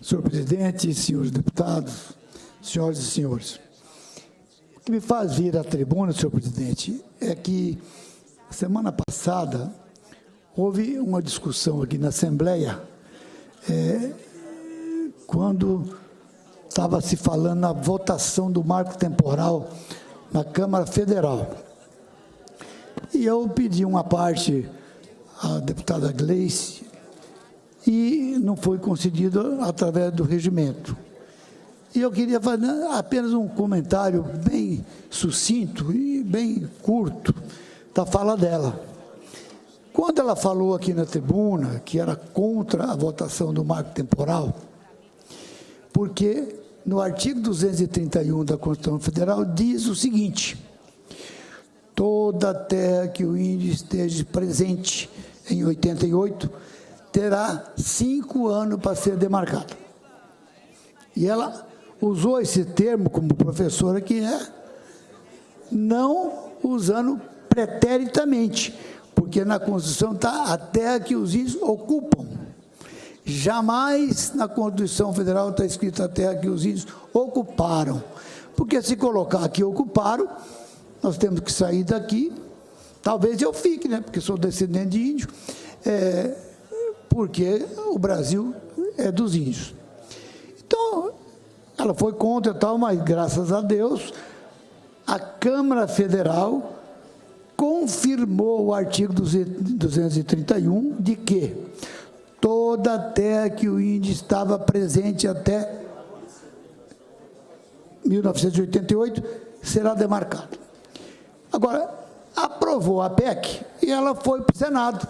Senhor presidente, senhores deputados, senhoras e senhores. O que me faz vir à tribuna, senhor presidente, é que semana passada houve uma discussão aqui na Assembleia, quando estava se falando na votação do marco temporal na Câmara Federal. E eu pedi uma parte à deputada Gleice e não foi concedido através do regimento. E eu queria fazer apenas um comentário bem sucinto e bem curto da fala dela. Quando ela falou aqui na tribuna que era contra a votação do marco temporal, porque no artigo 231 da Constituição Federal diz o seguinte: toda terra que o índio esteja presente em 88 terá 5 anos para ser demarcada. E ela usou esse termo, como professora que é, não usando preteritamente, porque na Constituição está a terra que os índios ocupam. Jamais na Constituição Federal está escrito a terra que os índios ocuparam. Porque se colocar aqui ocuparam, nós temos que sair daqui. Talvez eu fique, né? Porque sou descendente de índio, porque o Brasil é dos índios. Então, ela foi contra e tal, mas graças a Deus, a Câmara Federal confirmou o artigo 231 de que toda terra que o índio estava presente até 1988 será demarcada. Agora, aprovou a PEC e ela foi para o Senado.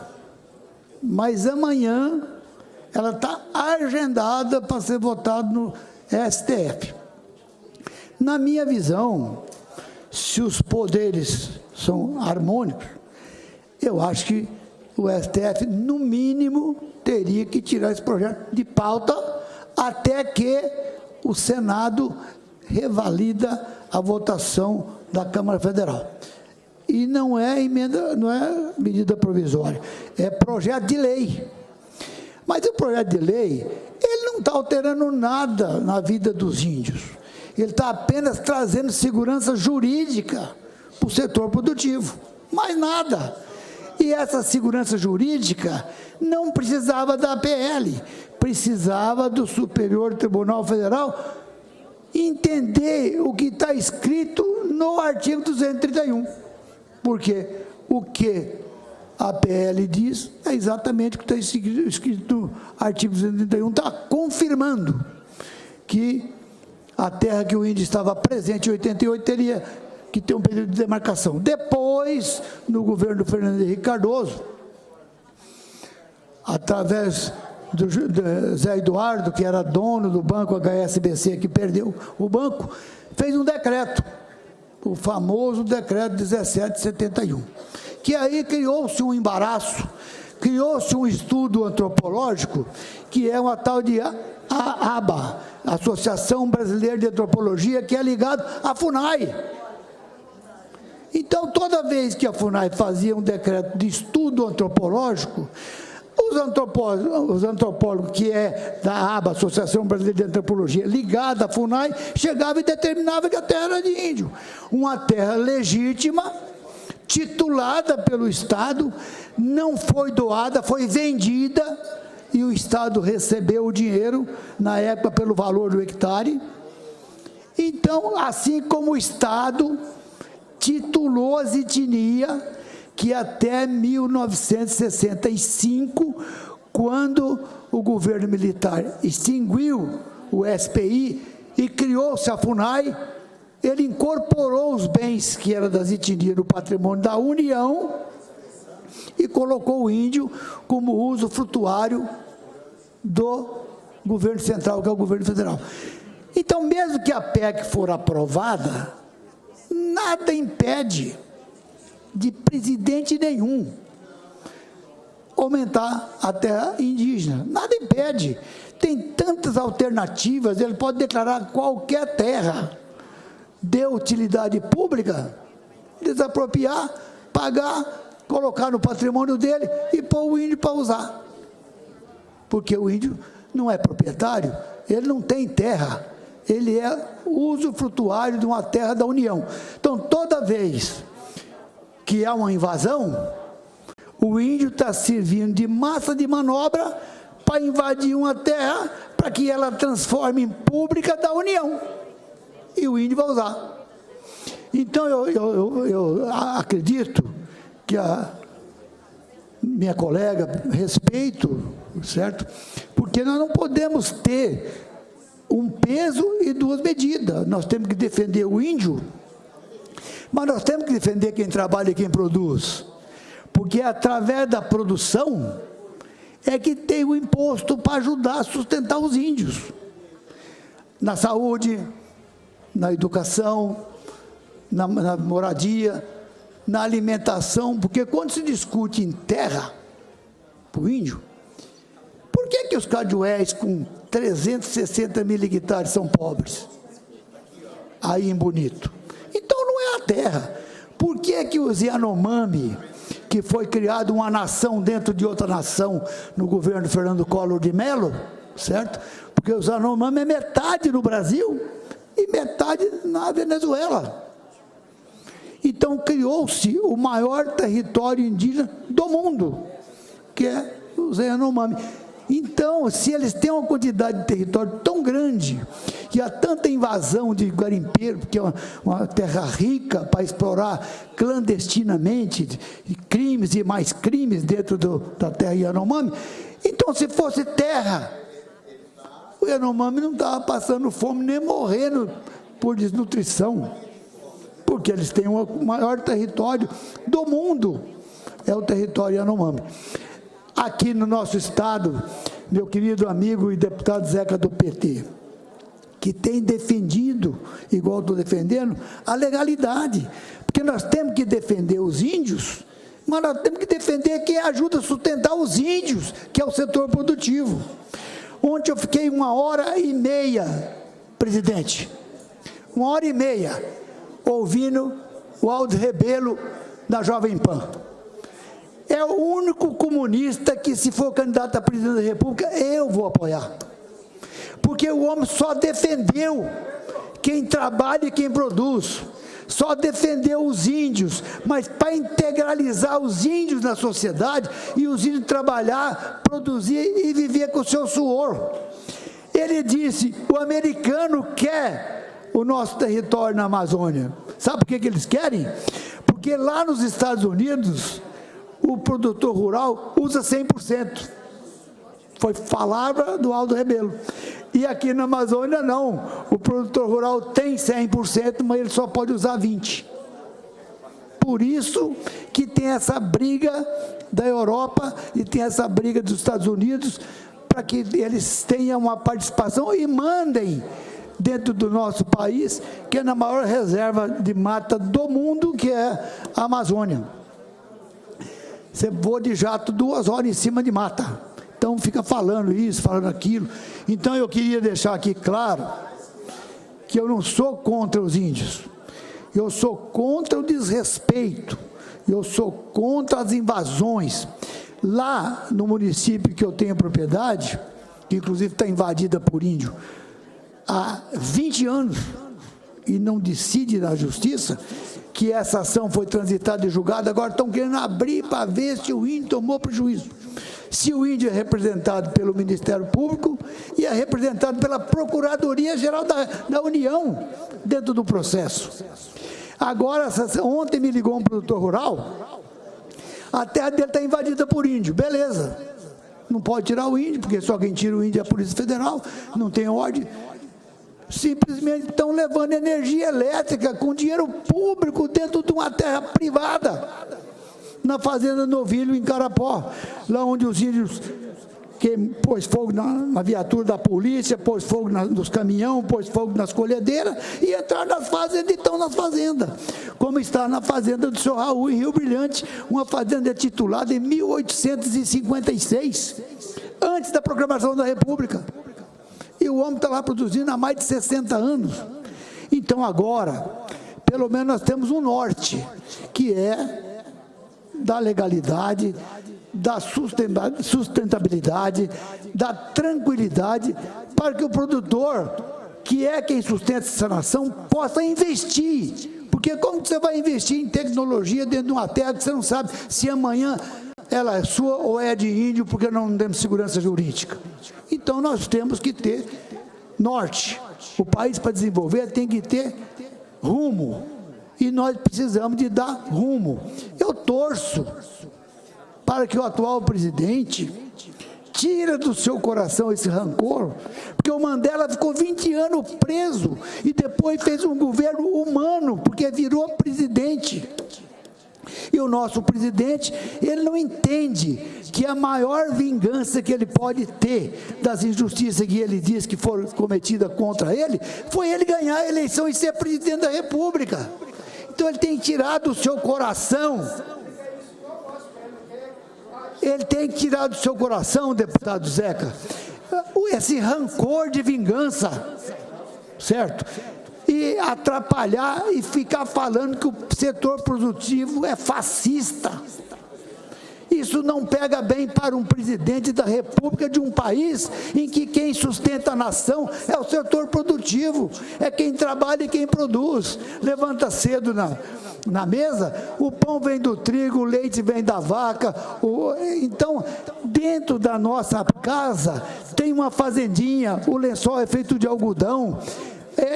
Mas amanhã ela está agendada para ser votada no STF. Na minha visão, se os poderes são harmônicos, eu acho que o STF, no mínimo, teria que tirar esse projeto de pauta até que o Senado revalida a votação da Câmara Federal. E não é emenda, não é medida provisória, é projeto de lei. Mas o projeto de lei, ele não está alterando nada na vida dos índios. Ele está apenas trazendo segurança jurídica para o setor produtivo. Mais nada. E essa segurança jurídica não precisava da APL, precisava do Superior Tribunal Federal entender o que está escrito no artigo 231. Porque o que a PL diz é exatamente o que está escrito no artigo 231, está confirmando que a terra que o índio estava presente em 88 teria que ter um período de demarcação. Depois, no governo do Fernando Henrique Cardoso, através do Zé Eduardo, que era dono do banco HSBC, que perdeu o banco, fez um decreto, o famoso decreto 1771, que aí criou-se um embaraço, criou-se um estudo antropológico, que é uma tal de ABA, Associação Brasileira de Antropologia, que é ligado à FUNAI. Então, toda vez que a FUNAI fazia um decreto de estudo antropológico, os antropólogos, que é da ABA, Associação Brasileira de Antropologia, ligada à FUNAI, chegava e determinava que a terra era de índio. Uma terra legítima, titulada pelo Estado, não foi doada, foi vendida, e o Estado recebeu o dinheiro, na época, pelo valor do hectare. Então, assim como o Estado titulou as etnias, que até 1965, quando o governo militar extinguiu o SPI e criou-se a FUNAI, ele incorporou os bens que eram das etnias no patrimônio da União e colocou o índio como uso frutuário do governo central, que é o governo federal. Então, mesmo que a PEC for aprovada, nada impede de presidente nenhum aumentar a terra indígena. Nada impede. Tem tantas alternativas, ele pode declarar qualquer terra de utilidade pública, desapropriar, pagar, colocar no patrimônio dele e pôr o índio para usar. Porque o índio não é proprietário, ele não tem terra, ele é usufrutuário de uma terra da União. Então, toda vez que há uma invasão, o índio está servindo de massa de manobra para invadir uma terra, para que ela transforme em pública da União. E o índio vai usar. Então, eu acredito que a minha colega, respeito, certo? Porque nós não podemos ter um peso e duas medidas. Nós temos que defender o índio, mas nós temos que defender quem trabalha e quem produz. Porque através da produção é que tem o imposto para ajudar a sustentar os índios. Na saúde, na educação, na moradia, na alimentação, porque quando se discute em terra para o índio, por que os cajués com 360 mil hectares são pobres? Aí em Bonito. Então não é a terra. Por que os Yanomami, que foi criada uma nação dentro de outra nação no governo Fernando Collor de Mello, certo? Porque os Yanomami é metade no Brasil e metade na Venezuela. Então criou-se o maior território indígena do mundo, que é os Yanomami. Então, se eles têm uma quantidade de território tão grande, que há tanta invasão de garimpeiro, porque é uma terra rica para explorar clandestinamente, crimes e mais crimes dentro da terra Yanomami, então se fosse terra, o Yanomami não estava passando fome nem morrendo por desnutrição, porque eles têm o maior território do mundo, é o território Yanomami. Aqui no nosso estado, meu querido amigo e deputado Zeca do PT, que tem defendido, igual estou defendendo, a legalidade, porque nós temos que defender os índios, mas nós temos que defender quem ajuda a sustentar os índios, que é o setor produtivo. Ontem eu fiquei 1h30, presidente, 1h30, ouvindo o Aldo Rebelo da Jovem Pan. É o único comunista que, se for candidato a presidente da República, eu vou apoiar. Porque o homem só defendeu quem trabalha e quem produz. Só defendeu os índios. Mas para integralizar os índios na sociedade e os índios trabalhar, produzir e viver com o seu suor. Ele disse, o americano quer o nosso território na Amazônia. Sabe por que eles querem? Porque lá nos Estados Unidos, o produtor rural usa 100%. Foi palavra do Aldo Rebelo. E aqui na Amazônia, não. O produtor rural tem 100%, mas ele só pode usar 20%. Por isso que tem essa briga da Europa e tem essa briga dos Estados Unidos para que eles tenham uma participação e mandem dentro do nosso país, que é na maior reserva de mata do mundo, que é a Amazônia. Você voa de jato 2 horas em cima de mata. Então fica falando isso, falando aquilo. Então eu queria deixar aqui claro que eu não sou contra os índios. Eu sou contra o desrespeito. Eu sou contra as invasões. Lá no município que eu tenho propriedade, que inclusive está invadida por índio, há 20 anos, e não decide na justiça, que essa ação foi transitada e julgada, agora estão querendo abrir para ver se o índio tomou prejuízo. Se o índio é representado pelo Ministério Público e é representado pela Procuradoria-Geral da União, dentro do processo. Agora, ontem me ligou um produtor rural, a terra dele está invadida por índio, beleza. Não pode tirar o índio, porque só quem tira o índio é a Polícia Federal, não tem ordem. Simplesmente estão levando energia elétrica com dinheiro público dentro de uma terra privada, na fazenda Novilho, em Carapó, lá onde os índios que pôs fogo na viatura da polícia, pôs fogo nos caminhões, pôs fogo nas colhedeiras e entraram nas fazendas e estão nas fazendas, como está na fazenda do senhor Raul em Rio Brilhante, uma fazenda titulada em 1856, antes da proclamação da República. E o homem está lá produzindo há mais de 60 anos. Então agora, pelo menos nós temos um norte, que é da legalidade, da sustentabilidade, da tranquilidade para que o produtor, que é quem sustenta essa nação, possa investir. Porque como você vai investir em tecnologia dentro de uma terra que você não sabe se amanhã ela é sua ou é de índio, porque não temos segurança jurídica? Então nós temos que ter norte. O país, para desenvolver, tem que ter rumo. E nós precisamos de dar rumo. Eu torço para que o atual presidente tire do seu coração esse rancor, porque o Mandela ficou 20 anos preso e depois fez um governo humano, porque virou presidente. E o nosso presidente, ele não entende que a maior vingança que ele pode ter das injustiças que ele diz que foram cometidas contra ele, foi ele ganhar a eleição e ser presidente da República. Então ele tem que tirar do seu coração, deputado Zeca, esse rancor de vingança, certo? E atrapalhar e ficar falando que o setor produtivo é fascista. Isso não pega bem para um presidente da República de um país em que quem sustenta a nação é o setor produtivo, é quem trabalha e quem produz. Levanta cedo na mesa, o pão vem do trigo, o leite vem da vaca. Então, dentro da nossa casa, tem uma fazendinha, o lençol é feito de algodão.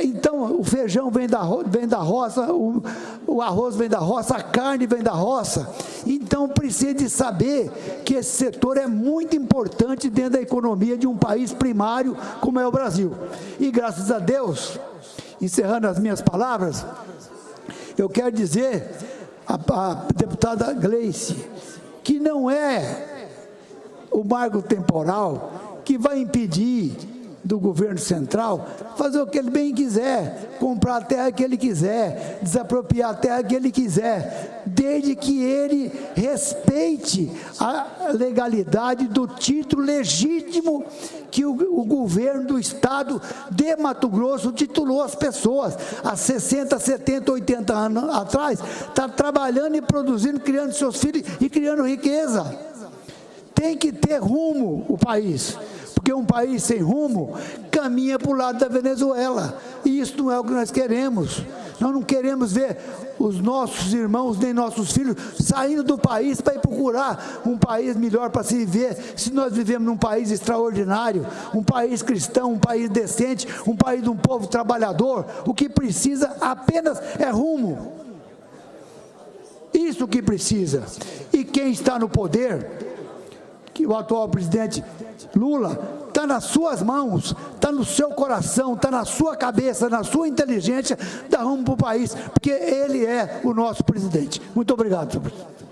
Então, o feijão vem da roça, o arroz vem da roça, a carne vem da roça. Então, precisa de saber que esse setor é muito importante dentro da economia de um país primário como é o Brasil. E, graças a Deus, encerrando as minhas palavras, eu quero dizer à deputada Gleice que não é o marco temporal que vai impedir do governo central fazer o que ele bem quiser, comprar a terra que ele quiser, desapropriar a terra que ele quiser, desde que ele respeite a legalidade do título legítimo que o governo do estado de Mato Grosso titulou as pessoas há 60, 70, 80 anos atrás, está trabalhando e produzindo, criando seus filhos e criando riqueza. Tem que ter rumo o país, porque um país sem rumo caminha para o lado da Venezuela, e isso não é o que nós queremos. Nós não queremos ver os nossos irmãos, nem nossos filhos, saindo do país para ir procurar um país melhor para se viver, se nós vivemos num país extraordinário, um país cristão, um país decente, um país de um povo trabalhador. O que precisa apenas é rumo. Isso que precisa. E quem está no poder, que o atual presidente Lula, está nas suas mãos, está no seu coração, está na sua cabeça, na sua inteligência, dá rumo para o país, porque ele é o nosso presidente. Muito obrigado, senhor presidente.